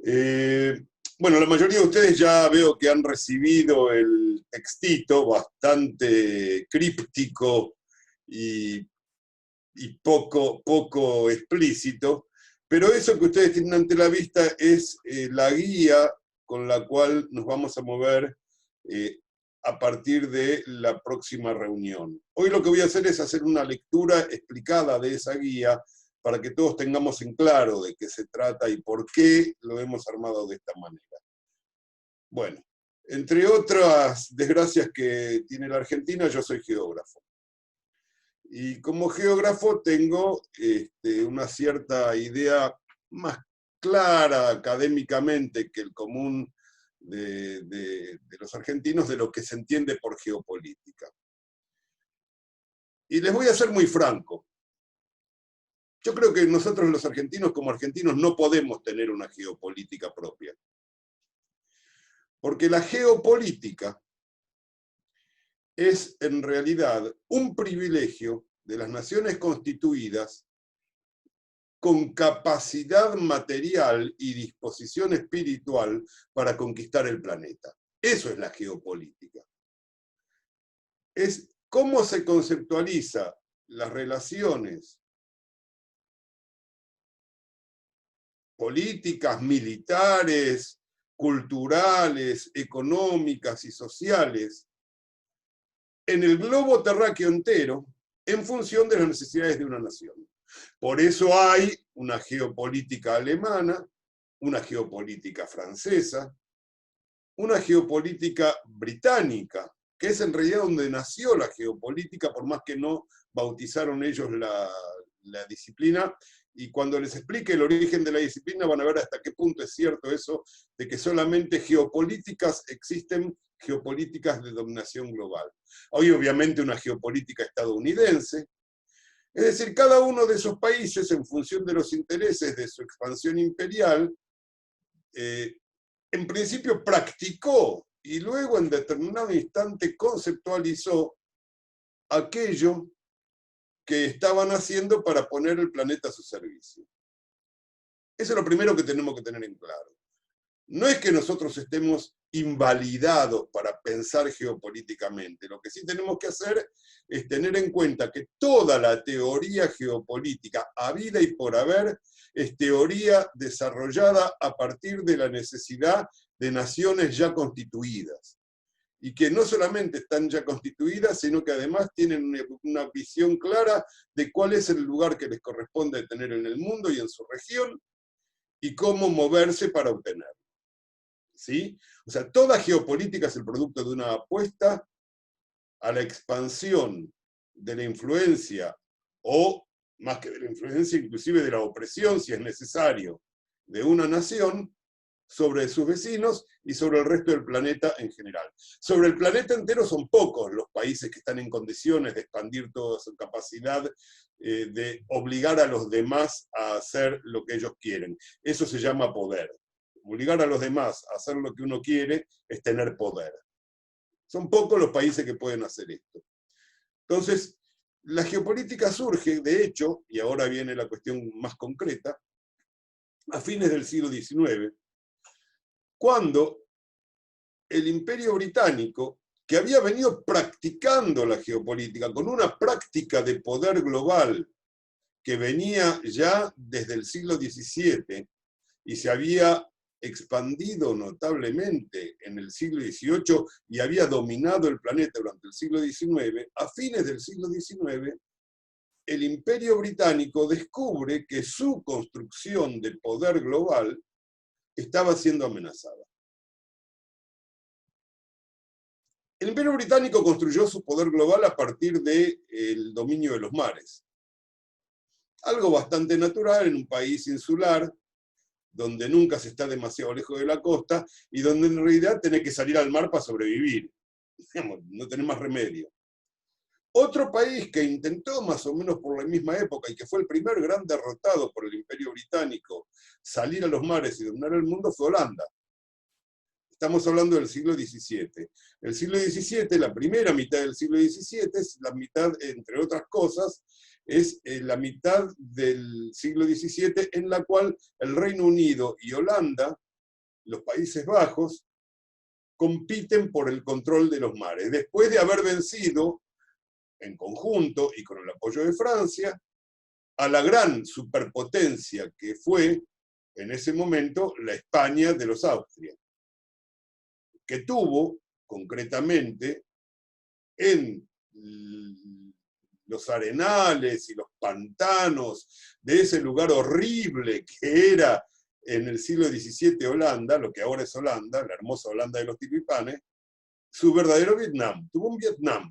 Eh, bueno, la mayoría de ustedes ya veo que han recibido el textito bastante críptico y, y poco explícito, pero eso que ustedes tienen ante la vista es la guía con la cual nos vamos a mover eh, a partir de la próxima reunión. Hoy lo que voy a hacer es hacer una lectura explicada de esa guía para que todos tengamos en claro de qué se trata y por qué lo hemos armado de esta manera. Bueno, entre otras desgracias que tiene la Argentina, yo soy geógrafo. Y como geógrafo tengo una cierta idea más clara académicamente que el común de los argentinos de lo que se entiende por geopolítica. Y les voy a ser muy franco. Yo creo que nosotros los argentinos como argentinos no podemos tener una geopolítica propia. Porque la geopolítica es en realidad un privilegio de las naciones constituidas con capacidad material y disposición espiritual para conquistar el planeta. Eso es la geopolítica. Es cómo se conceptualiza las relaciones políticas, militares, culturales, económicas y sociales en el globo terráqueo entero en función de las necesidades de una nación. Por eso hay una geopolítica alemana, una geopolítica francesa, una geopolítica británica, que es en realidad donde nació la geopolítica, por más que no bautizaron ellos la disciplina, y cuando les explique el origen de la disciplina van a ver hasta qué punto es cierto eso, de que solamente geopolíticas existen, geopolíticas de dominación global. Hay obviamente una geopolítica estadounidense, es decir, cada uno de esos países, en función de los intereses de su expansión imperial, en principio practicó y luego en determinado instante conceptualizó aquello que estaban haciendo para poner el planeta a su servicio. Eso es lo primero que tenemos que tener en claro. No es que nosotros estemos invalidados para pensar geopolíticamente. Lo que sí tenemos que hacer es tener en cuenta que toda la teoría geopolítica, habida y por haber, es teoría desarrollada a partir de la necesidad de naciones ya constituidas. Y que no solamente están ya constituidas, sino que además tienen una visión clara de cuál es el lugar que les corresponde tener en el mundo y en su región, y cómo moverse para obtenerlo. ¿Sí? O sea, toda geopolítica es el producto de una apuesta a la expansión de la influencia, o más que de la influencia, inclusive de la opresión, si es necesario, de una nación sobre sus vecinos y sobre el resto del planeta en general. Sobre el planeta entero son pocos los países que están en condiciones de expandir toda su capacidad de obligar a los demás a hacer lo que ellos quieren. Eso se llama poder. Obligar a los demás a hacer lo que uno quiere es tener poder. Son pocos los países que pueden hacer esto. Entonces, la geopolítica surge, de hecho, y ahora viene la cuestión más concreta, a fines del siglo XIX, cuando el Imperio Británico, que había venido practicando la geopolítica con una práctica de poder global que venía ya desde el siglo XVII y se había expandido notablemente en el siglo XVIII y había dominado el planeta durante el siglo XIX, a fines del siglo XIX, el Imperio Británico descubre que su construcción de poder global estaba siendo amenazada. El Imperio Británico construyó su poder global a partir del dominio de los mares. Algo bastante natural en un país insular, donde nunca se está demasiado lejos de la costa y donde en realidad tenés que salir al mar para sobrevivir. Digamos, no tenés más remedio. Otro país que intentó más o menos por la misma época y que fue el primer gran derrotado por el Imperio Británico salir a los mares y dominar el mundo fue Holanda. Estamos hablando del siglo XVII. El siglo XVII, la primera mitad del siglo XVII, es la mitad, entre otras cosas, es la mitad del siglo XVII en la cual el Reino Unido y Holanda los Países Bajos compiten por el control de los mares, después de haber vencido en conjunto y con el apoyo de Francia a la gran superpotencia que fue en ese momento la España de los Austrias, que tuvo concretamente en los arenales y los pantanos de ese lugar horrible que era en el siglo XVII Holanda, lo que ahora es Holanda, la hermosa Holanda de los Tilipanes, su verdadero Vietnam. Tuvo un Vietnam.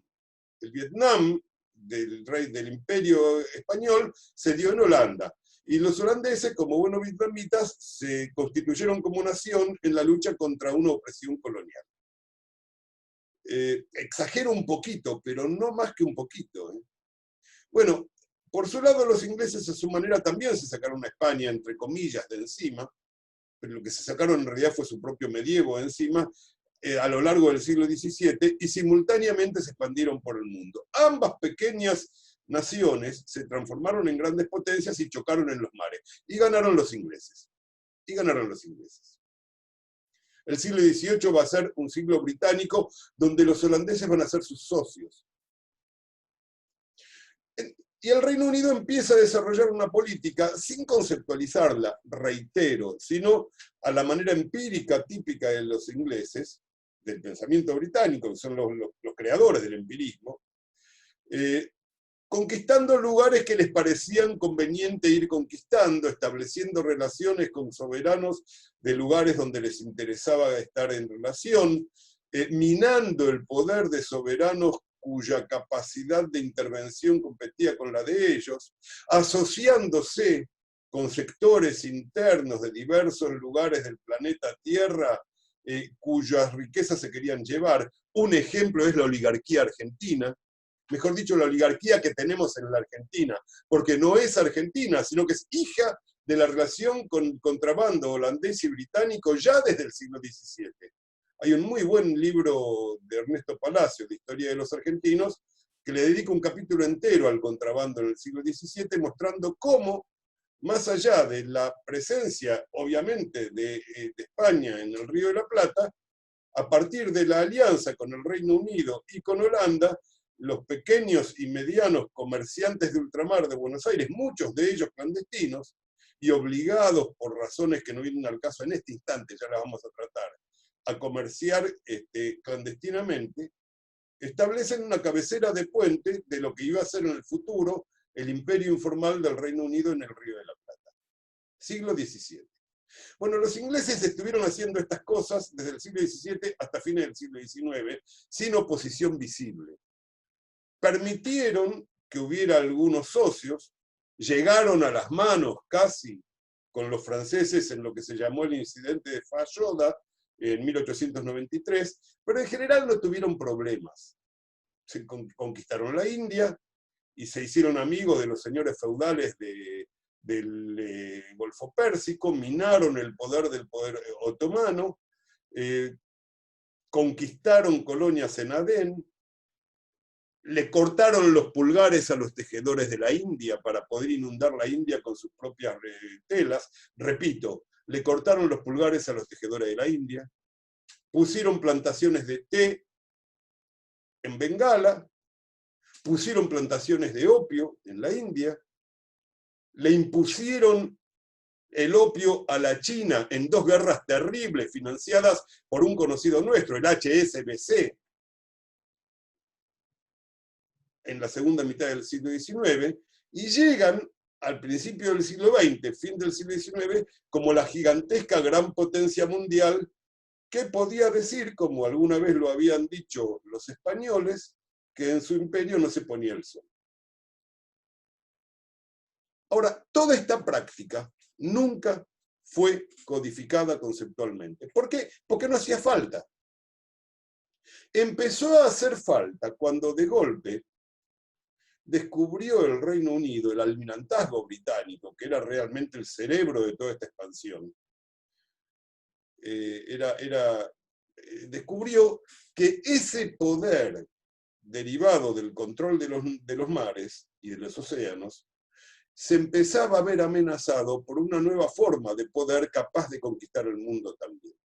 El Vietnam del Imperio Español se dio en Holanda. Y los holandeses, como buenos vietnamitas, se constituyeron como nación en la lucha contra una opresión colonial. Exagero un poquito, pero no más que un poquito. Bueno, por su lado los ingleses a su manera también se sacaron a España, entre comillas, de encima, pero lo que se sacaron en realidad fue su propio medievo de encima, a lo largo del siglo XVII, y simultáneamente se expandieron por el mundo. Ambas pequeñas naciones se transformaron en grandes potencias y chocaron en los mares, y ganaron los ingleses. Y ganaron los ingleses. El siglo XVIII va a ser un siglo británico donde los holandeses van a ser sus socios. Y el Reino Unido empieza a desarrollar una política sin conceptualizarla, reitero, sino a la manera empírica típica de los ingleses, del pensamiento británico, que son los creadores del empirismo, conquistando lugares que les parecían conveniente ir conquistando, estableciendo relaciones con soberanos de lugares donde les interesaba estar en relación, minando el poder de soberanos cuya capacidad de intervención competía con la de ellos, asociándose con sectores internos de diversos lugares del planeta Tierra, cuyas riquezas se querían llevar. Un ejemplo es la oligarquía argentina, mejor dicho, la oligarquía que tenemos en la Argentina, porque no es argentina, sino que es hija de la relación con contrabando holandés y británico ya desde el siglo XVII. Hay un muy buen libro de Ernesto Palacio, de Historia de los Argentinos, que le dedica un capítulo entero al contrabando en el siglo XVII, mostrando cómo, más allá de la presencia, obviamente, de España en el Río de la Plata, a partir de la alianza con el Reino Unido y con Holanda, los pequeños y medianos comerciantes de ultramar de Buenos Aires, muchos de ellos clandestinos, y obligados por razones que no vienen al caso en este instante, ya las vamos a tratar, a comerciar clandestinamente, establecen una cabecera de puente de lo que iba a ser en el futuro el imperio informal del Reino Unido en el Río de la Plata. Siglo XVII. Bueno, los ingleses estuvieron haciendo estas cosas desde el siglo XVII hasta fines del siglo XIX, sin oposición visible. Permitieron que hubiera algunos socios, llegaron a las manos casi con los franceses en lo que se llamó el incidente de Fayoda, en 1893, pero en general no tuvieron problemas. Se conquistaron la India y se hicieron amigos de los señores feudales del Golfo Pérsico, minaron el poder del poder otomano, conquistaron colonias en Adén, le cortaron los pulgares a los tejedores de la India para poder inundar la India con sus propias telas. Repito, le cortaron los pulgares a los tejedores de la India, pusieron plantaciones de té en Bengala, pusieron plantaciones de opio en la India, le impusieron el opio a la China en dos guerras terribles financiadas por un conocido nuestro, el HSBC, en la segunda mitad del siglo XIX, y llegan al principio del siglo XX, fin del siglo XIX, como la gigantesca gran potencia mundial que podía decir, como alguna vez lo habían dicho los españoles, que en su imperio no se ponía el sol. Ahora, toda esta práctica nunca fue codificada conceptualmente. ¿Por qué? Porque no hacía falta. Empezó a hacer falta cuando de golpe descubrió el Reino Unido, el almirantazgo británico, que era realmente el cerebro de toda esta expansión. Descubrió que ese poder derivado del control de los mares y de los océanos se empezaba a ver amenazado por una nueva forma de poder capaz de conquistar el mundo también.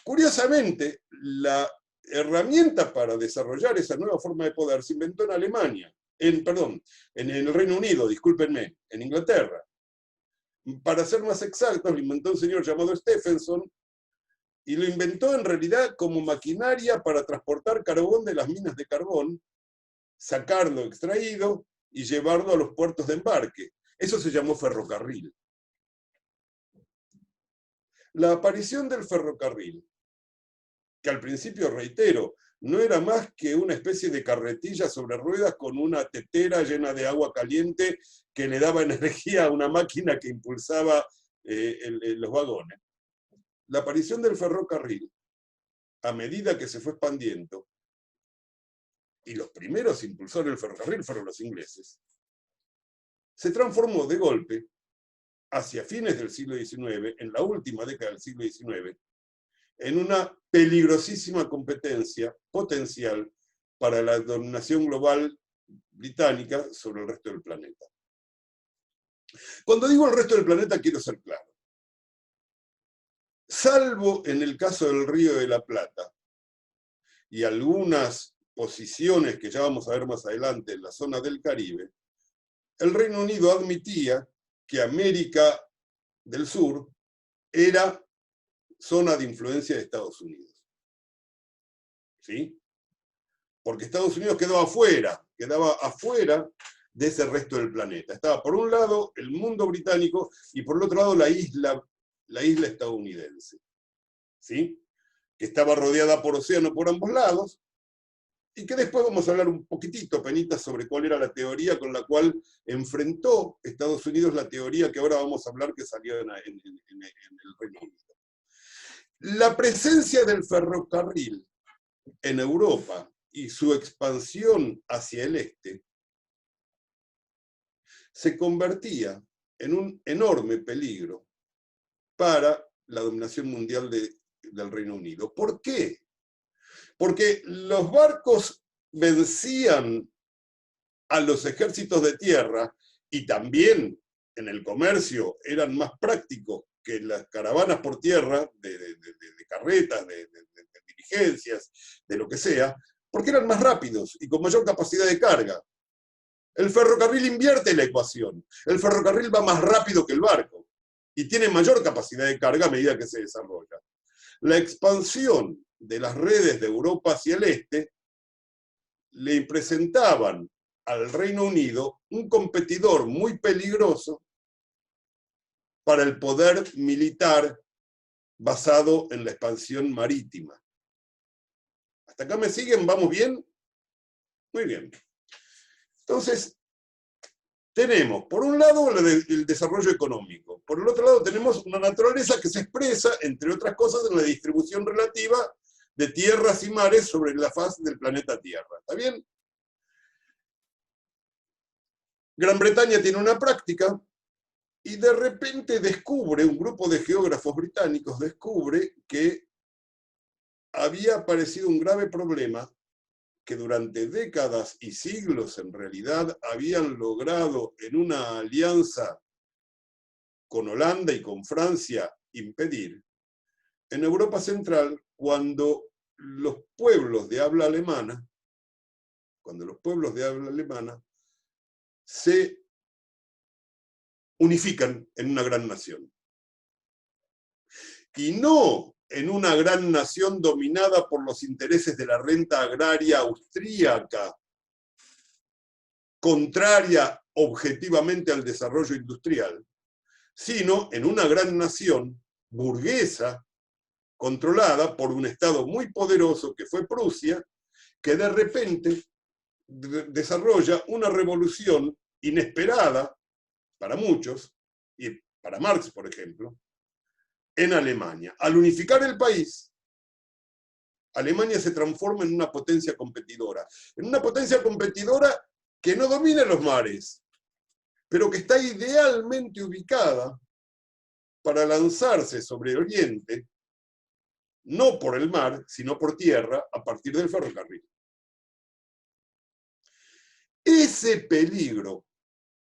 Curiosamente, la herramienta para desarrollar esa nueva forma de poder se inventó en Alemania, en el Reino Unido, discúlpenme, en Inglaterra. Para ser más exactos, lo inventó un señor llamado Stephenson, y lo inventó en realidad como maquinaria para transportar carbón de las minas de carbón, sacarlo extraído y llevarlo a los puertos de embarque. Eso se llamó ferrocarril. La aparición del ferrocarril, que al principio, reitero, no era más que una especie de carretilla sobre ruedas con una tetera llena de agua caliente que le daba energía a una máquina que impulsaba los vagones. La aparición del ferrocarril, a medida que se fue expandiendo, y los primeros impulsores del ferrocarril fueron los ingleses, se transformó de golpe, hacia fines del siglo XIX, en la última década del siglo XIX, en una peligrosísima competencia potencial para la dominación global británica sobre el resto del planeta. Cuando digo el resto del planeta, quiero ser claro. Salvo en el caso del Río de la Plata y algunas posiciones que ya vamos a ver más adelante en la zona del Caribe, el Reino Unido admitía que América del Sur era zona de influencia de Estados Unidos. ¿Sí? Porque Estados Unidos quedaba afuera de ese resto del planeta. Estaba por un lado el mundo británico y por el otro lado la isla estadounidense. ¿Sí? Que estaba rodeada por océano por ambos lados, y que después vamos a hablar un poquitito, penitas, sobre cuál era la teoría con la cual enfrentó Estados Unidos la teoría que ahora vamos a hablar que salió en el Reino Unido. La presencia del ferrocarril en Europa y su expansión hacia el este se convertía en un enorme peligro para la dominación mundial del Reino Unido. ¿Por qué? Porque los barcos vencían a los ejércitos de tierra y también en el comercio eran más prácticos que las caravanas por tierra de carretas, de diligencias, de lo que sea, porque eran más rápidos y con mayor capacidad de carga. El ferrocarril invierte la ecuación. El ferrocarril va más rápido que el barco y tiene mayor capacidad de carga a medida que se desarrolla. La expansión de las redes de Europa hacia el este le presentaban al Reino Unido un competidor muy peligroso para el poder militar basado en la expansión marítima. ¿Hasta acá me siguen? ¿Vamos bien? Muy bien. Entonces, tenemos, por un lado, el desarrollo económico. Por el otro lado, tenemos una naturaleza que se expresa, entre otras cosas, en la distribución relativa de tierras y mares sobre la faz del planeta Tierra. ¿Está bien? Gran Bretaña tiene una práctica y de repente descubre, un grupo de geógrafos británicos descubre que había aparecido un grave problema que durante décadas y siglos en realidad habían logrado en una alianza con Holanda y con Francia impedir. En Europa Central, cuando los pueblos de habla alemana se unifican en una gran nación. Y no en una gran nación dominada por los intereses de la renta agraria austríaca, contraria objetivamente al desarrollo industrial, sino en una gran nación burguesa, controlada por un Estado muy poderoso que fue Prusia, que de repente desarrolla una revolución inesperada para muchos, y para Marx, por ejemplo, en Alemania. Al unificar el país, Alemania se transforma en una potencia competidora. En una potencia competidora que no domina los mares, pero que está idealmente ubicada para lanzarse sobre Oriente, no por el mar, sino por tierra, a partir del ferrocarril. Ese peligro,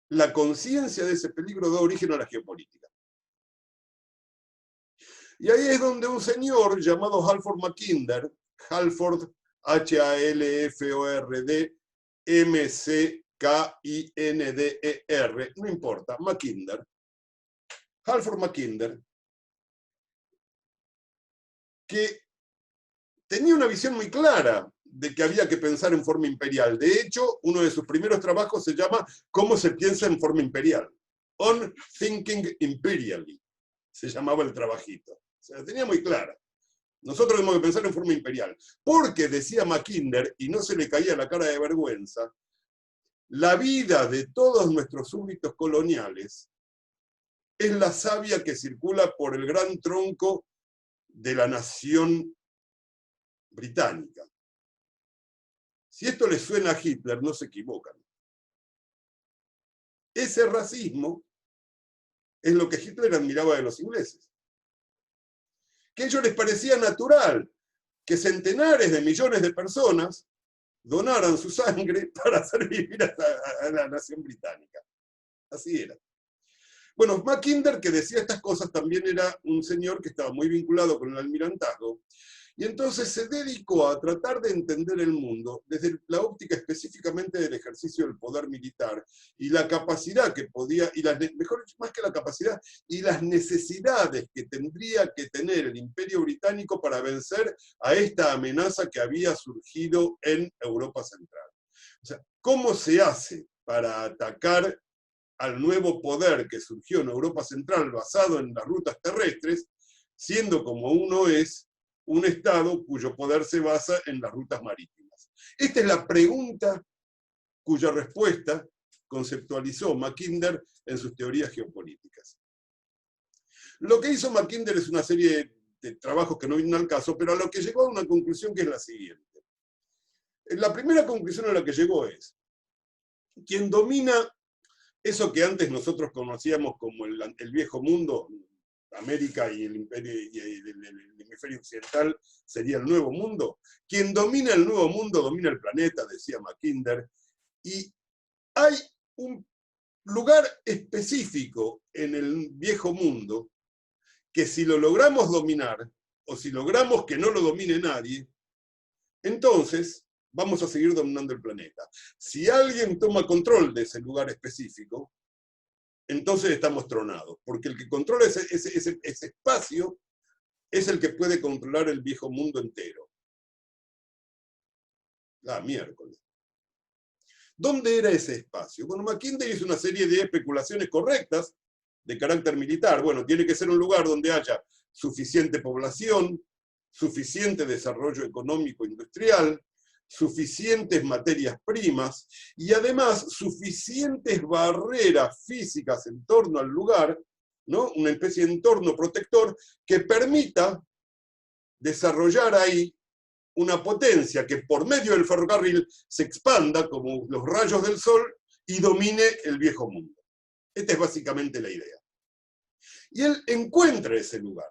la conciencia de ese peligro da origen a la geopolítica. Y ahí es donde un señor llamado Halford Mackinder, Halford, H-A-L-F-O-R-D, M-C-K-I-N-D-E-R, no importa, Mackinder, Halford Mackinder, que tenía una visión muy clara de que había que pensar en forma imperial. De hecho, uno de sus primeros trabajos se llama ¿Cómo se piensa en forma imperial? On Thinking Imperially, se llamaba el trabajito. Se la tenía muy clara. Nosotros tenemos que pensar en forma imperial. Porque, decía Mackinder, y no se le caía la cara de vergüenza, la vida de todos nuestros súbditos coloniales es la savia que circula por el gran tronco de la nación británica. Si esto les suena a Hitler, no se equivocan. Ese racismo es lo que Hitler admiraba de los ingleses. Que a ellos les parecía natural que centenares de millones de personas donaran su sangre para hacer vivir a la nación británica. Así era. Bueno, Mackinder, que decía estas cosas, también era un señor que estaba muy vinculado con el almirantazgo, y entonces se dedicó a tratar de entender el mundo desde la óptica específicamente del ejercicio del poder militar y la capacidad que podía, y mejor dicho, más que la capacidad, y las necesidades que tendría que tener el Imperio Británico para vencer a esta amenaza que había surgido en Europa Central. O sea, ¿cómo se hace para atacar al nuevo poder que surgió en Europa Central basado en las rutas terrestres, siendo como uno es un Estado cuyo poder se basa en las rutas marítimas? Esta es la pregunta cuya respuesta conceptualizó Mackinder en sus teorías geopolíticas. Lo que hizo Mackinder es una serie de trabajos que no vienen al caso, pero a lo que llegó a una conclusión que es la siguiente. La primera conclusión a la que llegó es: quien domina eso que antes nosotros conocíamos como el viejo mundo, América y el hemisferio occidental sería el nuevo mundo. Quien domina el nuevo mundo domina el planeta, decía Mackinder, y hay un lugar específico en el viejo mundo que si lo logramos dominar, o si logramos que no lo domine nadie, entonces vamos a seguir dominando el planeta. Si alguien toma control de ese lugar específico, entonces estamos tronados, porque el que controla ese espacio es el que puede controlar el viejo mundo entero. Miércoles. ¿Dónde era ese espacio? Bueno, Mackinder hizo una serie de especulaciones correctas de carácter militar. Bueno, tiene que ser un lugar donde haya suficiente población, suficiente desarrollo económico industrial, suficientes materias primas y además suficientes barreras físicas en torno al lugar, ¿no? Una especie de entorno protector que permita desarrollar ahí una potencia que por medio del ferrocarril se expanda como los rayos del sol y domine el viejo mundo. Esta es básicamente la idea. Y él encuentra ese lugar.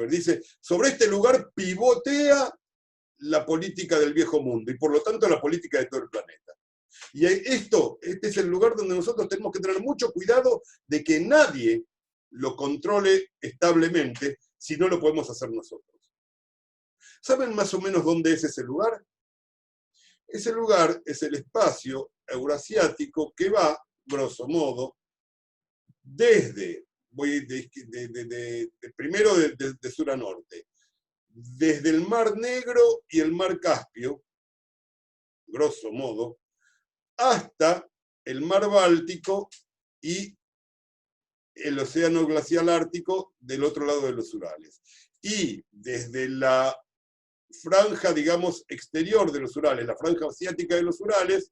Dice, sobre este lugar pivotea la política del viejo mundo y por lo tanto la política de todo el planeta. Y este es el lugar donde nosotros tenemos que tener mucho cuidado de que nadie lo controle establemente si no lo podemos hacer nosotros. ¿Saben más o menos dónde es ese lugar? Ese lugar es el espacio eurasiático que va, grosso modo, desde, primero de sur a norte, desde el Mar Negro y el Mar Caspio, grosso modo, hasta el Mar Báltico y el Océano Glacial Ártico del otro lado de los Urales. Y desde la franja, digamos, exterior de los Urales, la franja asiática de los Urales,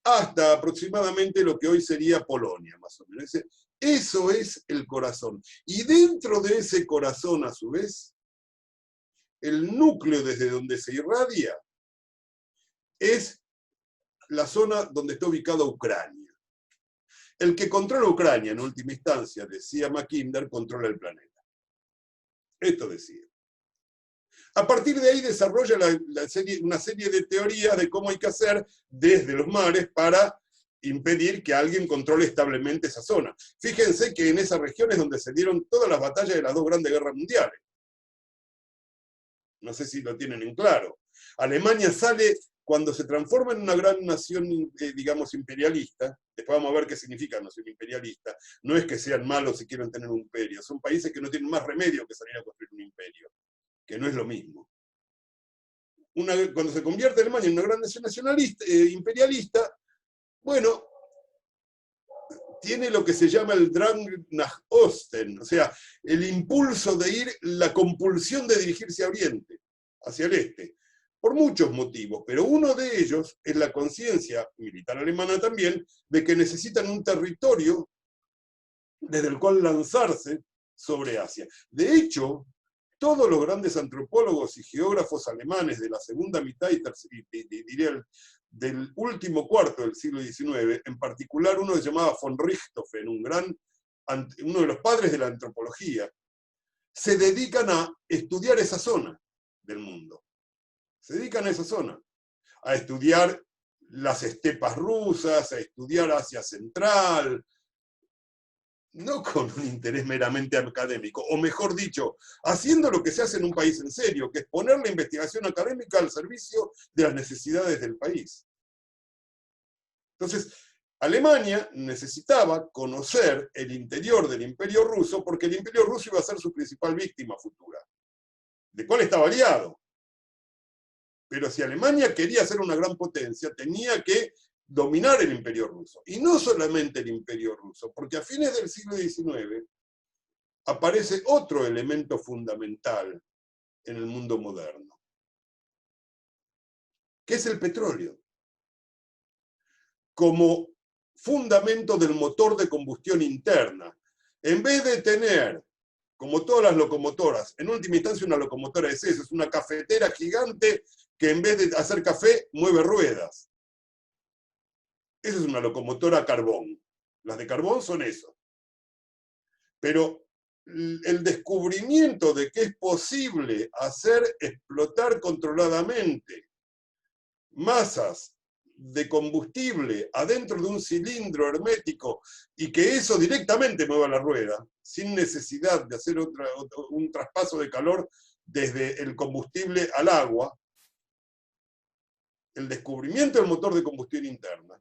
hasta aproximadamente lo que hoy sería Polonia, más o menos. Eso es el corazón. Y dentro de ese corazón, a su vez, el núcleo desde donde se irradia es la zona donde está ubicada Ucrania. El que controla Ucrania, en última instancia, decía Mackinder, controla el planeta. Esto decía. A partir de ahí desarrolla una serie de teorías de cómo hay que hacer desde los mares para impedir que alguien controle establemente esa zona. Fíjense que en esa región es donde se dieron todas las batallas de las dos grandes guerras mundiales. No sé si lo tienen en claro. Alemania sale cuando se transforma en una gran nación, digamos, imperialista. Después vamos a ver qué significa nación imperialista. No es que sean malos si quieren tener un imperio. Son países que no tienen más remedio que salir a construir un imperio, que no es lo mismo. Cuando se convierte Alemania en una gran nación nacionalista, imperialista, bueno, tiene lo que se llama el Drang nach Osten, o sea, el impulso de ir, la compulsión de dirigirse a Oriente, hacia el este, por muchos motivos, pero uno de ellos es la conciencia militar alemana también de que necesitan un territorio desde el cual lanzarse sobre Asia. De hecho, todos los grandes antropólogos y geógrafos alemanes de la segunda mitad y diría del último cuarto del siglo XIX, en particular uno que se llamaba von Richthofen, uno de los padres de la antropología, se dedican a estudiar esa zona del mundo. Se dedican a esa zona, a estudiar las estepas rusas, a estudiar Asia Central, no con un interés meramente académico, o mejor dicho, haciendo lo que se hace en un país en serio, que es poner la investigación académica al servicio de las necesidades del país. Entonces, Alemania necesitaba conocer el interior del Imperio Ruso, porque el Imperio Ruso iba a ser su principal víctima futura, de cuál estaba aliado. Pero si Alemania quería ser una gran potencia, tenía que dominar el Imperio Ruso. Y no solamente el Imperio Ruso, porque a fines del siglo XIX aparece otro elemento fundamental en el mundo moderno, que es el petróleo, como fundamento del motor de combustión interna. En vez de tener, como todas las locomotoras, en última instancia una locomotora es eso, es una cafetera gigante que en vez de hacer café, mueve ruedas. Esa es una locomotora a carbón. Las de carbón son eso. Pero el descubrimiento de que es posible hacer explotar controladamente masas de combustible adentro de un cilindro hermético y que eso directamente mueva la rueda, sin necesidad de hacer un traspaso de calor desde el combustible al agua, el descubrimiento del motor de combustión interna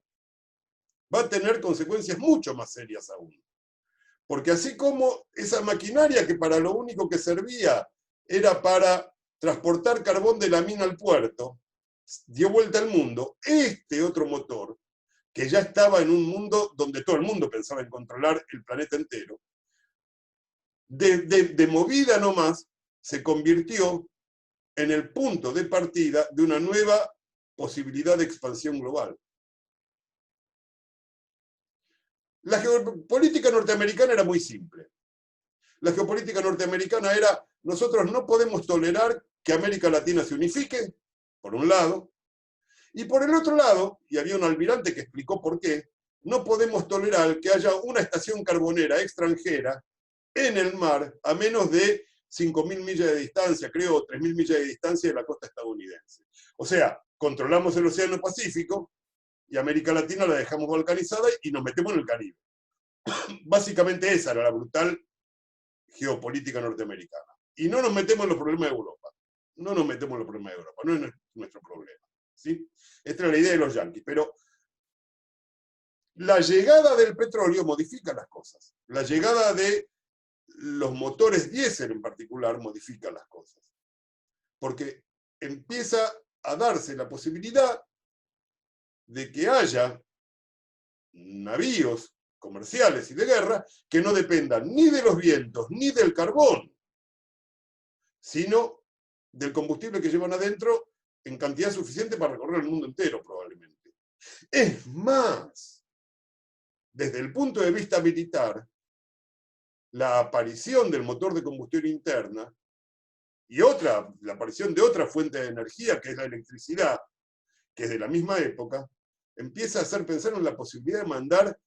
va a tener consecuencias mucho más serias aún. Porque así como esa maquinaria que para lo único que servía era para transportar carbón de la mina al puerto, dio vuelta al mundo, este otro motor, que ya estaba en un mundo donde todo el mundo pensaba en controlar el planeta entero, de movida nomás, se convirtió en el punto de partida de una nueva posibilidad de expansión global. La geopolítica norteamericana era muy simple. La geopolítica norteamericana era, nosotros no podemos tolerar que América Latina se unifique, por un lado, y por el otro lado, y había un almirante que explicó por qué, no podemos tolerar que haya una estación carbonera extranjera en el mar a menos de 5.000 millas de distancia, creo, 3.000 millas de distancia de la costa estadounidense. O sea, controlamos el Océano Pacífico y América Latina la dejamos balcanizada y nos metemos en el Caribe. Básicamente esa era la brutal geopolítica norteamericana. Y no nos metemos en los problemas de Europa. No nos metemos en los problemas de Europa, no es nuestro problema. ¿Sí? Esta era la idea de los yanquis. Pero la llegada del petróleo modifica las cosas. La llegada de los motores diésel en particular modifica las cosas. Porque empieza a darse la posibilidad de que haya navíos comerciales y de guerra que no dependan ni de los vientos ni del carbón, sino del combustible que llevan adentro en cantidad suficiente para recorrer el mundo entero, probablemente. Es más, desde el punto de vista militar, la aparición del motor de combustión interna y la aparición de otra fuente de energía, que es la electricidad, que es de la misma época, empieza a hacer pensar en la posibilidad de mandar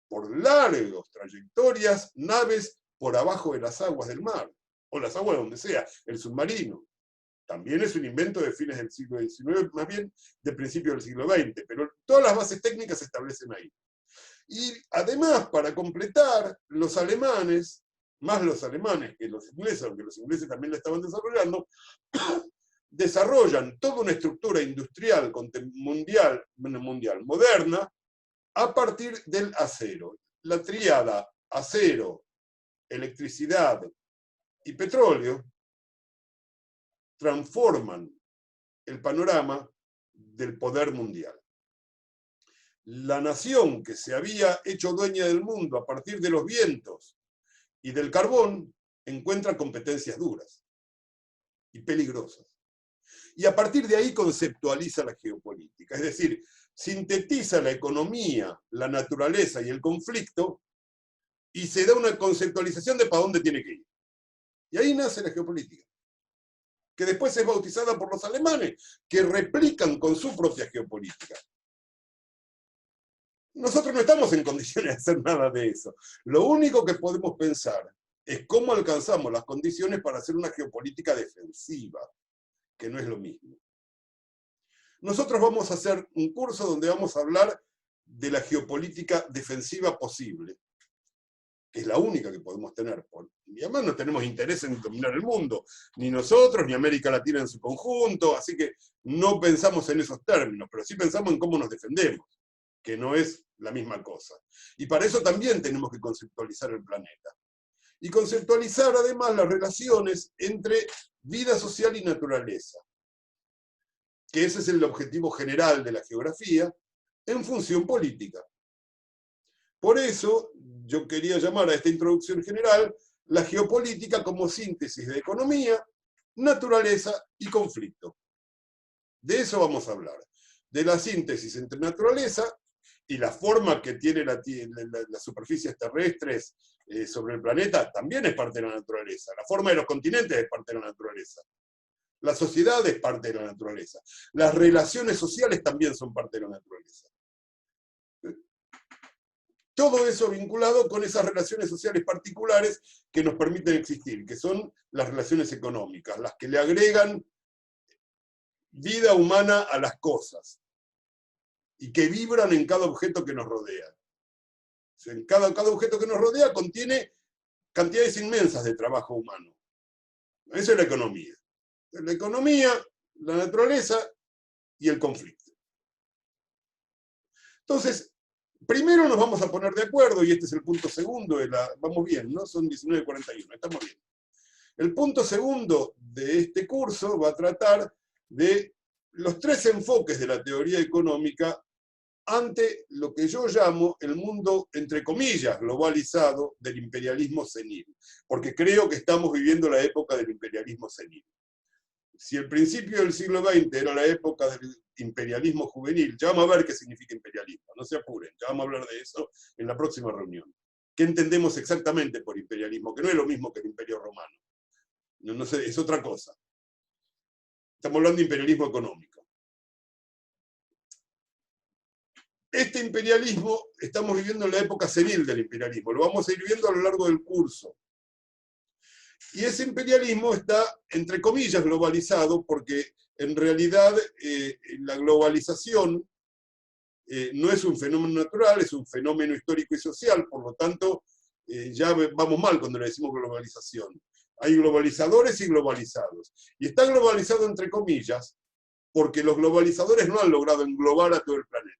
por largas trayectorias naves por abajo de las aguas del mar, o las aguas donde sea, el submarino. también es un invento de fines del siglo XIX, más bien de principios del siglo XX, pero todas las bases técnicas se establecen ahí. Y además, para completar, los alemanes, más los alemanes que los ingleses, aunque los ingleses también la estaban desarrollando, desarrollan toda una estructura industrial mundial moderna a partir del acero. La tríada acero, electricidad y petróleo transforman el panorama del poder mundial. La nación que se había hecho dueña del mundo a partir de los vientos y del carbón encuentra competencias duras y peligrosas. Y a partir de ahí conceptualiza la geopolítica, es decir, sintetiza la economía, la naturaleza y el conflicto y se da una conceptualización de para dónde tiene que ir. Y ahí nace la geopolítica, que después es bautizada por los alemanes, que replican con su propia geopolítica. Nosotros no estamos en condiciones de hacer nada de eso. Lo único que podemos pensar es cómo alcanzamos las condiciones para hacer una geopolítica defensiva, que no es lo mismo. Nosotros vamos a hacer un curso donde vamos a hablar de la geopolítica defensiva posible, que es la única que podemos tener. Y además no tenemos interés en dominar el mundo, ni nosotros, ni América Latina en su conjunto, así que no pensamos en esos términos, pero sí pensamos en cómo nos defendemos, que no es la misma cosa. Y para eso también tenemos que conceptualizar el planeta. Y conceptualizar además las relaciones entre vida social y naturaleza, que ese es el objetivo general de la geografía, en función política. Por eso yo quería llamar a esta introducción general la geopolítica como síntesis de economía, naturaleza y conflicto. De eso vamos a hablar, de la síntesis entre naturaleza y la forma que tiene las superficies terrestres sobre el planeta también es parte de la naturaleza. La forma de los continentes es parte de la naturaleza. La sociedad es parte de la naturaleza. Las relaciones sociales también son parte de la naturaleza. Todo eso vinculado con esas relaciones sociales particulares que nos permiten existir, que son las relaciones económicas, las que le agregan vida humana a las cosas y que vibran en cada objeto que nos rodea. En cada objeto que nos rodea contiene cantidades inmensas de trabajo humano. Eso es la economía. La economía, la naturaleza y el conflicto. Entonces, primero nos vamos a poner de acuerdo, y este es el punto segundo de la... Vamos bien, ¿no? Son 19:41, estamos bien. El punto segundo de este curso va a tratar de los tres enfoques de la teoría económica ante lo que yo llamo el mundo, entre comillas, globalizado del imperialismo senil, porque creo que estamos viviendo la época del imperialismo senil. Si el principio del siglo XX era la época del imperialismo juvenil, ya vamos a ver qué significa imperialismo, no se apuren, ya vamos a hablar de eso en la próxima reunión. ¿Qué entendemos exactamente por imperialismo? Que no es lo mismo que el imperio romano. No sé, es otra cosa. Estamos hablando de imperialismo económico. Este imperialismo, estamos viviendo en la época senil del imperialismo, lo vamos a ir viendo a lo largo del curso. Y ese imperialismo está, entre comillas, globalizado, porque en realidad la globalización no es un fenómeno natural, es un fenómeno histórico y social, por lo tanto, ya vamos mal cuando le decimos globalización. Hay globalizadores y globalizados. Y está globalizado entre comillas, porque los globalizadores no han logrado englobar a todo el planeta.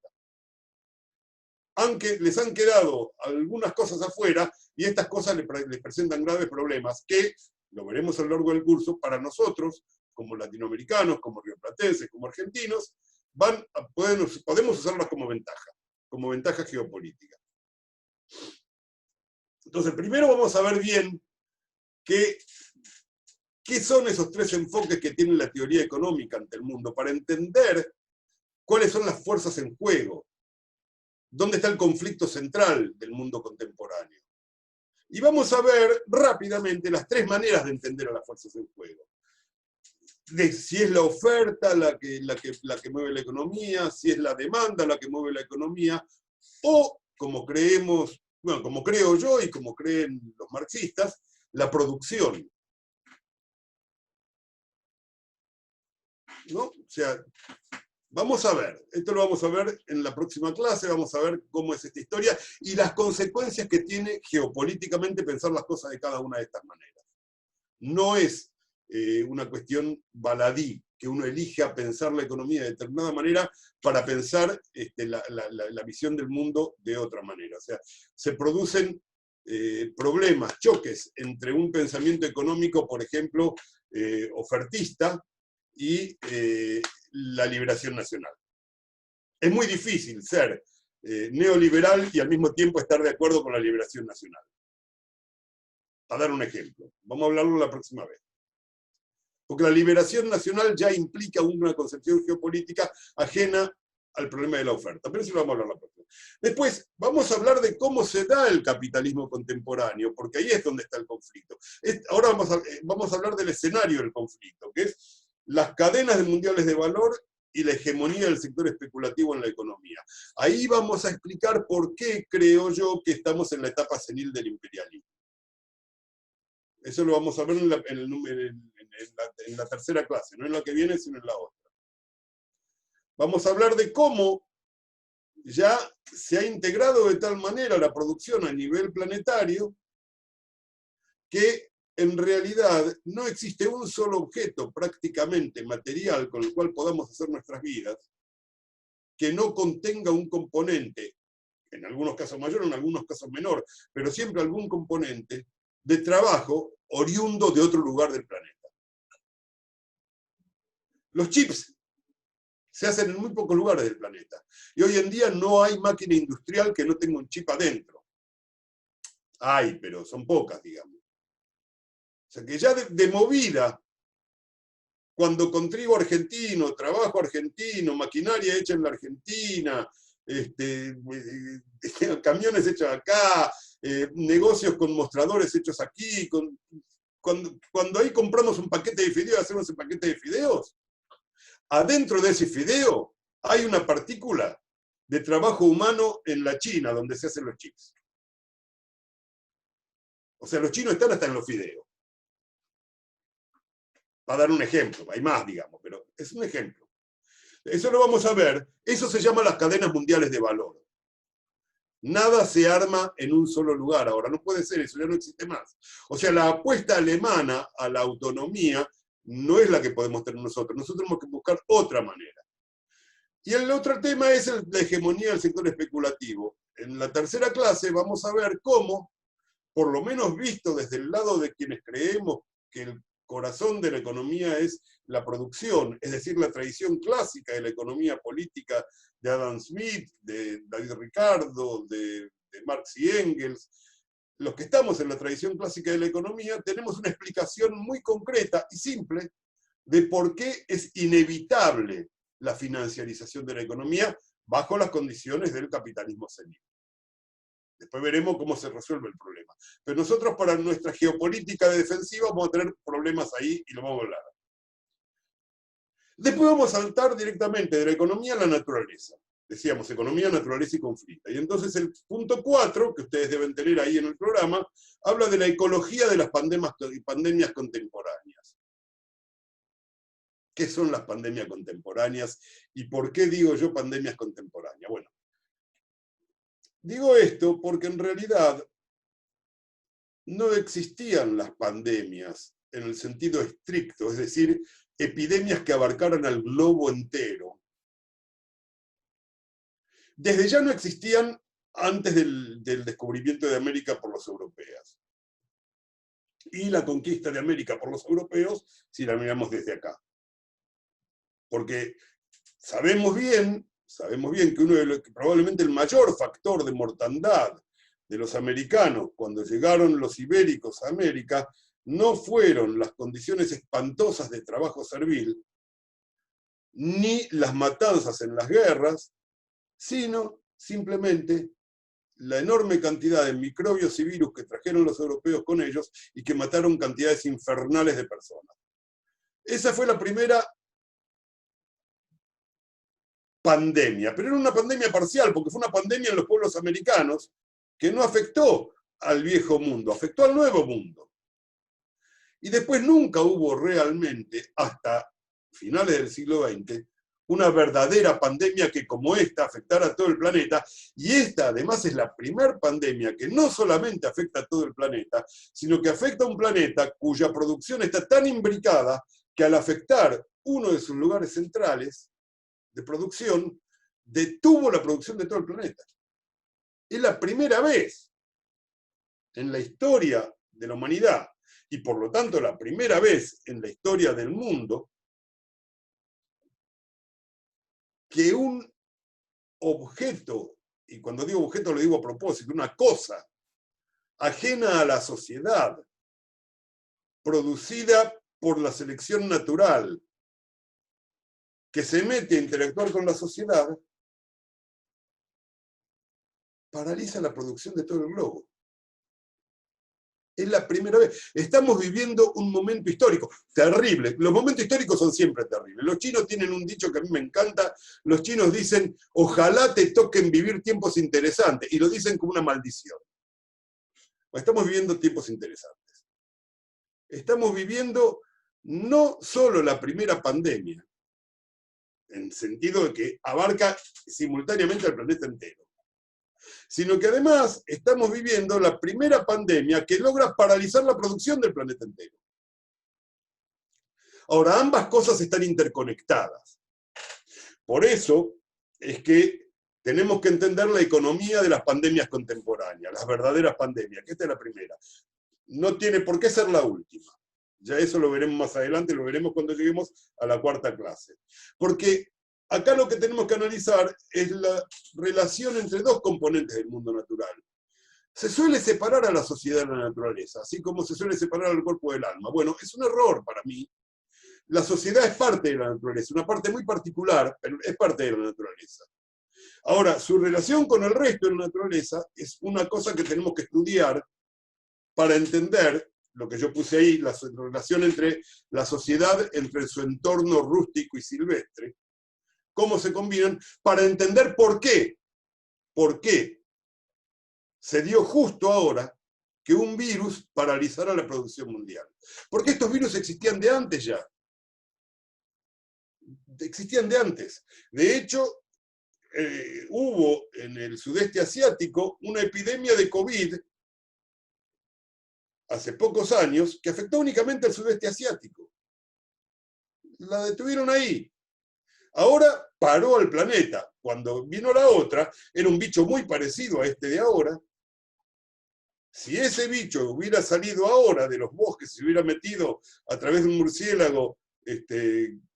Aunque les han quedado algunas cosas afuera, y estas cosas les presentan graves problemas, que, lo veremos a lo largo del curso, para nosotros, como latinoamericanos, como rioplatenses, como argentinos, podemos usarlas como ventaja geopolítica. Entonces, primero vamos a ver bien qué son esos tres enfoques que tiene la teoría económica ante el mundo, para entender cuáles son las fuerzas en juego, dónde está el conflicto central del mundo contemporáneo. Y vamos a ver rápidamente las tres maneras de entender a las fuerzas en juego. Si es la oferta la que mueve la economía, si es la demanda la que mueve la economía, o, como creemos, bueno, como creo yo y como creen los marxistas, la producción. ¿no? O sea, vamos a ver, esto lo vamos a ver en la próxima clase, vamos a ver cómo es esta historia y las consecuencias que tiene geopolíticamente pensar las cosas de cada una de estas maneras. No es una cuestión baladí, que uno elige a pensar la economía de determinada manera para pensar la visión del mundo de otra manera. O sea, se producen problemas, choques entre un pensamiento económico, por ejemplo, ofertista, y la liberación nacional. Es muy difícil ser neoliberal y al mismo tiempo estar de acuerdo con la liberación nacional. Para dar un ejemplo, vamos a hablarlo la próxima vez. Porque la liberación nacional ya implica una concepción geopolítica ajena al problema de la oferta. Pero eso lo vamos a hablar la próxima. Después, vamos a hablar de cómo se da el capitalismo contemporáneo, porque ahí es donde está el conflicto. Ahora vamos a hablar del escenario del conflicto, que es las cadenas mundiales de valor y la hegemonía del sector especulativo en la economía. Ahí vamos a explicar por qué creo yo que estamos en la etapa senil del imperialismo. Eso lo vamos a ver en la tercera clase, no en la que viene, sino en la otra. Vamos a hablar de cómo ya se ha integrado de tal manera la producción a nivel planetario que en realidad no existe un solo objeto prácticamente material con el cual podamos hacer nuestras vidas que no contenga un componente, en algunos casos mayor, en algunos casos menor, pero siempre algún componente de trabajo oriundo de otro lugar del planeta. Los chips se hacen en muy pocos lugares del planeta. Y hoy en día no hay máquina industrial que no tenga un chip adentro. Hay, pero son pocas, digamos. O sea que ya de movida, cuando con trigo argentino, trabajo argentino, maquinaria hecha en la Argentina, camiones hechos acá, negocios con mostradores hechos aquí, cuando ahí compramos un paquete de fideos, hacemos un paquete de fideos, adentro de ese fideo hay una partícula de trabajo humano en la China, donde se hacen los chips. O sea, los chinos están hasta en los fideos. Para dar un ejemplo, hay más, digamos, pero es un ejemplo. Eso lo vamos a ver. Eso se llama las cadenas mundiales de valor. Nada se arma en un solo lugar ahora, no puede ser, eso ya no existe más. O sea, la apuesta alemana a la autonomía no es la que podemos tener nosotros tenemos que buscar otra manera. Y el otro tema es la hegemonía del sector especulativo. En la tercera clase vamos a ver cómo, por lo menos visto desde el lado de quienes creemos que el corazón de la economía es la producción, es decir, la tradición clásica de la economía política de Adam Smith, de David Ricardo, de Marx y Engels. Los que estamos en la tradición clásica de la economía tenemos una explicación muy concreta y simple de por qué es inevitable la financiarización de la economía bajo las condiciones del capitalismo senil. Después veremos cómo se resuelve el problema. Pero nosotros, para nuestra geopolítica de defensiva, vamos a tener problemas ahí y lo vamos a hablar. Después vamos a saltar directamente de la economía a la naturaleza. Decíamos, economía, naturaleza y conflicto. Y entonces el punto 4, que ustedes deben tener ahí en el programa, habla de la ecología de las pandemias contemporáneas. ¿Qué son las pandemias contemporáneas? ¿Y por qué digo yo pandemias contemporáneas? Bueno, digo esto porque en realidad no existían las pandemias en el sentido estricto, es decir, epidemias que abarcaran al globo entero. Desde ya no existían antes del descubrimiento de América por los europeos. Y la conquista de América por los europeos, si la miramos desde acá. Porque sabemos bien que probablemente el mayor factor de mortandad de los americanos cuando llegaron los ibéricos a América no fueron las condiciones espantosas de trabajo servil, ni las matanzas en las guerras, sino simplemente la enorme cantidad de microbios y virus que trajeron los europeos con ellos y que mataron cantidades infernales de personas. Esa fue la primera pandemia, pero era una pandemia parcial, porque fue una pandemia en los pueblos americanos que no afectó al viejo mundo, afectó al nuevo mundo. Y después nunca hubo realmente, hasta finales del siglo XX, una verdadera pandemia que como esta afectara a todo el planeta, y esta además es la primera pandemia que no solamente afecta a todo el planeta, sino que afecta a un planeta cuya producción está tan imbricada que al afectar uno de sus lugares centrales de producción, detuvo la producción de todo el planeta. Es la primera vez en la historia de la humanidad, y por lo tanto la primera vez en la historia del mundo, que un objeto, y cuando digo objeto lo digo a propósito, una cosa ajena a la sociedad, producida por la selección natural, que se mete a interactuar con la sociedad, paraliza la producción de todo el globo. Es la primera vez. Estamos viviendo un momento histórico terrible. Los momentos históricos son siempre terribles. Los chinos tienen un dicho que a mí me encanta. Los chinos dicen, ojalá te toquen vivir tiempos interesantes. Y lo dicen como una maldición. Estamos viviendo tiempos interesantes. Estamos viviendo no solo la primera pandemia, en sentido de que abarca simultáneamente al planeta entero, sino que además estamos viviendo la primera pandemia que logra paralizar la producción del planeta entero. Ahora, ambas cosas están interconectadas. Por eso es que tenemos que entender la economía de las pandemias contemporáneas, las verdaderas pandemias, que esta es la primera. No tiene por qué ser la última. Ya eso lo veremos más adelante, lo veremos cuando lleguemos a la cuarta clase. Porque acá lo que tenemos que analizar es la relación entre dos componentes del mundo natural. Se suele separar a la sociedad de la naturaleza, así como se suele separar al cuerpo del alma. Bueno, es un error para mí. La sociedad es parte de la naturaleza, una parte muy particular, pero es parte de la naturaleza. Ahora, su relación con el resto de la naturaleza es una cosa que tenemos que estudiar para entender lo que yo puse ahí, la relación entre la sociedad, entre su entorno rústico y silvestre, cómo se combinan, para entender por qué se dio justo ahora que un virus paralizara la producción mundial. Porque estos virus existían de antes ya. Existían de antes. De hecho, hubo en el sudeste asiático una epidemia de COVID hace pocos años que afectó únicamente al sudeste asiático. La detuvieron ahí. Ahora paró al planeta. Cuando vino la otra, era un bicho muy parecido a este de ahora. Si ese bicho hubiera salido ahora de los bosques, se hubiera metido a través de un murciélago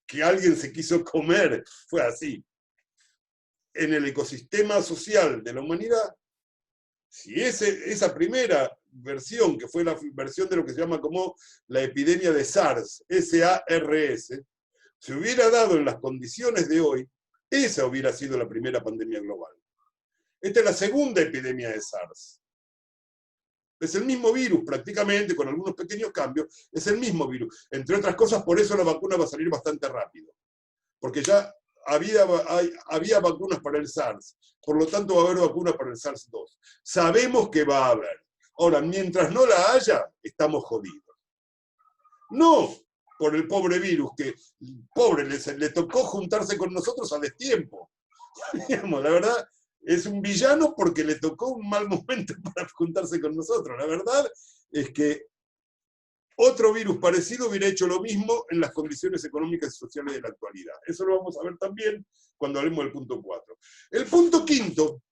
que alguien se quiso comer, fue así. En el ecosistema social de la humanidad, si esa primera versión, que fue la versión de lo que se llama como la epidemia de SARS, S-A-R-S, se hubiera dado en las condiciones de hoy, esa hubiera sido la primera pandemia global. Esta es la segunda epidemia de SARS. Es el mismo virus prácticamente, con algunos pequeños cambios, es el mismo virus. Entre otras cosas, por eso la vacuna va a salir bastante rápido. Porque ya había vacunas para el SARS, por lo tanto va a haber vacunas para el SARS-2. Sabemos que va a haber. Ahora, mientras no la haya, estamos jodidos. No por el pobre virus, que pobre le tocó juntarse con nosotros a destiempo. Digamos, la verdad, es un villano porque le tocó un mal momento para juntarse con nosotros. La verdad es que otro virus parecido hubiera hecho lo mismo en las condiciones económicas y sociales de la actualidad. Eso lo vamos a ver también cuando hablemos del punto 4. El punto quinto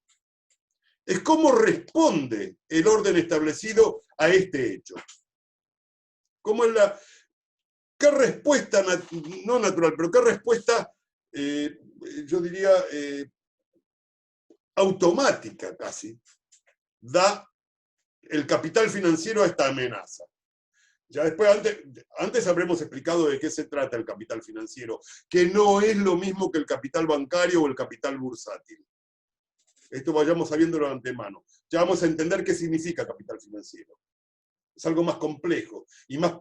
es cómo responde el orden establecido a este hecho. ¿Cómo es qué respuesta, no natural, pero qué respuesta, yo diría, automática casi, da el capital financiero a esta amenaza? Ya después, antes habremos explicado de qué se trata el capital financiero, que no es lo mismo que el capital bancario o el capital bursátil. Esto vayamos sabiéndolo de antemano. Ya vamos a entender qué significa capital financiero. Es algo más complejo y más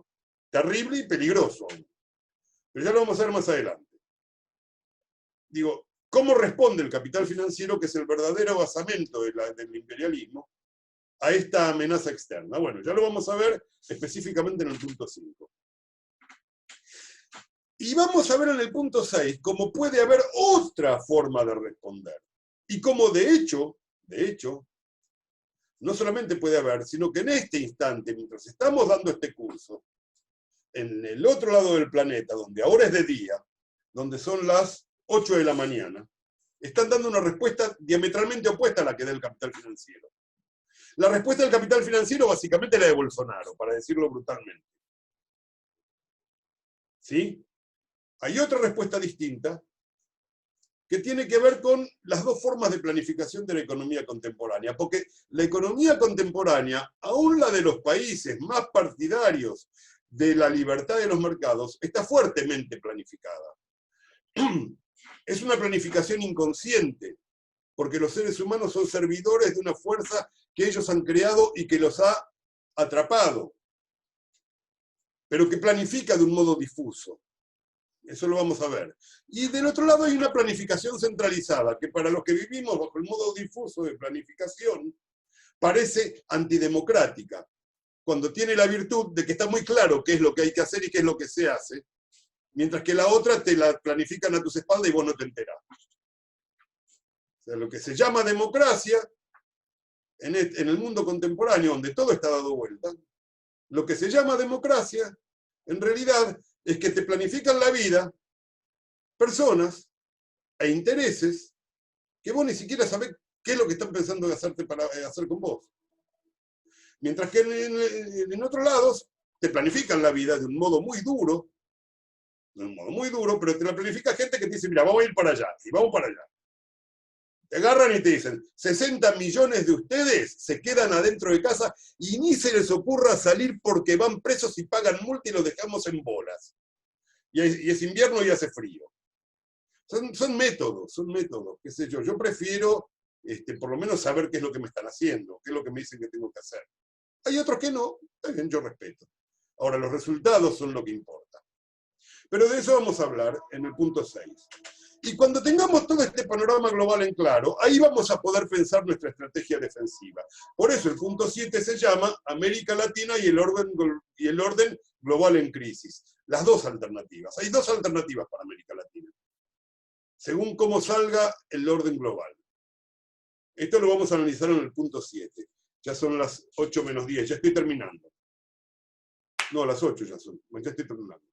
terrible y peligroso. Pero ya lo vamos a ver más adelante. Digo, ¿cómo responde el capital financiero, que es el verdadero basamento del imperialismo, a esta amenaza externa? Bueno, ya lo vamos a ver específicamente en el punto 5. Y vamos a ver en el punto 6 cómo puede haber otra forma de responder. Y cómo de hecho, no solamente puede haber, sino que en este instante, mientras estamos dando este curso, en el otro lado del planeta, donde ahora es de día, donde son las 8 de la mañana, están dando una respuesta diametralmente opuesta a la que da el capital financiero. La respuesta del capital financiero básicamente es la de Bolsonaro, para decirlo brutalmente. ¿Sí? Hay otra respuesta distinta que tiene que ver con las dos formas de planificación de la economía contemporánea, porque la economía contemporánea, aún la de los países más partidarios de la libertad de los mercados, está fuertemente planificada. Es una planificación inconsciente, porque los seres humanos son servidores de una fuerza que ellos han creado y que los ha atrapado, pero que planifica de un modo difuso. Eso lo vamos a ver. Y del otro lado hay una planificación centralizada, que para los que vivimos bajo el modo difuso de planificación, parece antidemocrática, cuando tiene la virtud de que está muy claro qué es lo que hay que hacer y qué es lo que se hace, mientras que la otra te la planifican a tus espaldas y vos no te enterás. O sea, lo que se llama democracia, en el mundo contemporáneo, donde todo está dado vuelta, lo que se llama democracia, en realidad, es que te planifican la vida personas e intereses que vos ni siquiera sabés qué es lo que están pensando de hacerte para hacer con vos. Mientras que en otros lados te planifican la vida de un modo muy duro, pero te la planifica gente que te dice, mira, vamos a ir para allá, y vamos para allá. Te agarran y te dicen, 60 millones de ustedes se quedan adentro de casa y ni se les ocurra salir porque van presos y pagan multa y los dejamos en bolas. Y es invierno y hace frío. Son métodos, qué sé yo. Yo prefiero, por lo menos, saber qué es lo que me están haciendo, qué es lo que me dicen que tengo que hacer. Hay otros que no, también yo respeto. Ahora, los resultados son lo que importa. Pero de eso vamos a hablar en el punto 6. Y cuando tengamos todo este panorama global en claro, ahí vamos a poder pensar nuestra estrategia defensiva. Por eso el punto 7 se llama América Latina y el orden global en crisis. Las dos alternativas. Hay dos alternativas para América Latina, según cómo salga el orden global. Esto lo vamos a analizar en el punto 7. Ya son las 8 menos 10, ya estoy terminando. No, las 8 ya son, ya estoy terminando.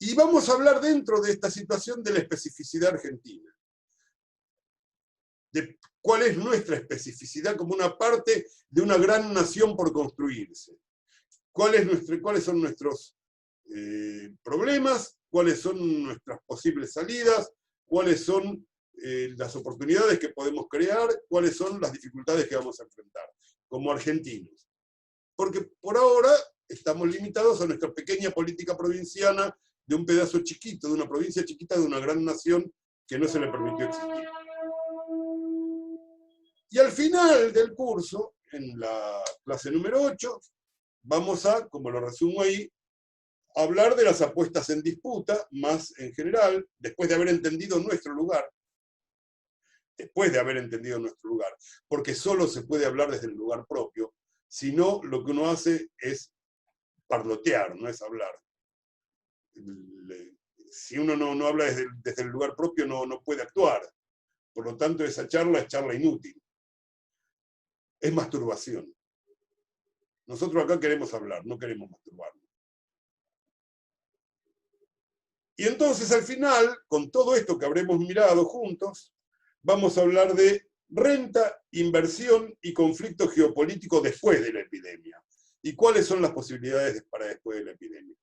Y vamos a hablar dentro de esta situación de la especificidad argentina. De cuál es nuestra especificidad como una parte de una gran nación por construirse. Cuáles son nuestros problemas, cuáles son nuestras posibles salidas, cuáles son las oportunidades que podemos crear, cuáles son las dificultades que vamos a enfrentar como argentinos. Porque por ahora estamos limitados a nuestra pequeña política provinciana de un pedazo chiquito, de una provincia chiquita, de una gran nación que no se le permitió existir. Y al final del curso, en la clase número 8, vamos a, como lo resumo ahí, hablar de las apuestas en disputa, más en general, después de haber entendido nuestro lugar. Porque solo se puede hablar desde el lugar propio, si no, lo que uno hace es parlotear, no es hablar. Si uno no habla desde el lugar propio, no puede actuar. Por lo tanto, esa charla es charla inútil. Es masturbación. Nosotros acá queremos hablar, no queremos masturbarnos. Y entonces, al final, con todo esto que habremos mirado juntos, vamos a hablar de renta, inversión y conflicto geopolítico después de la epidemia. ¿Y cuáles son las posibilidades para después de la epidemia?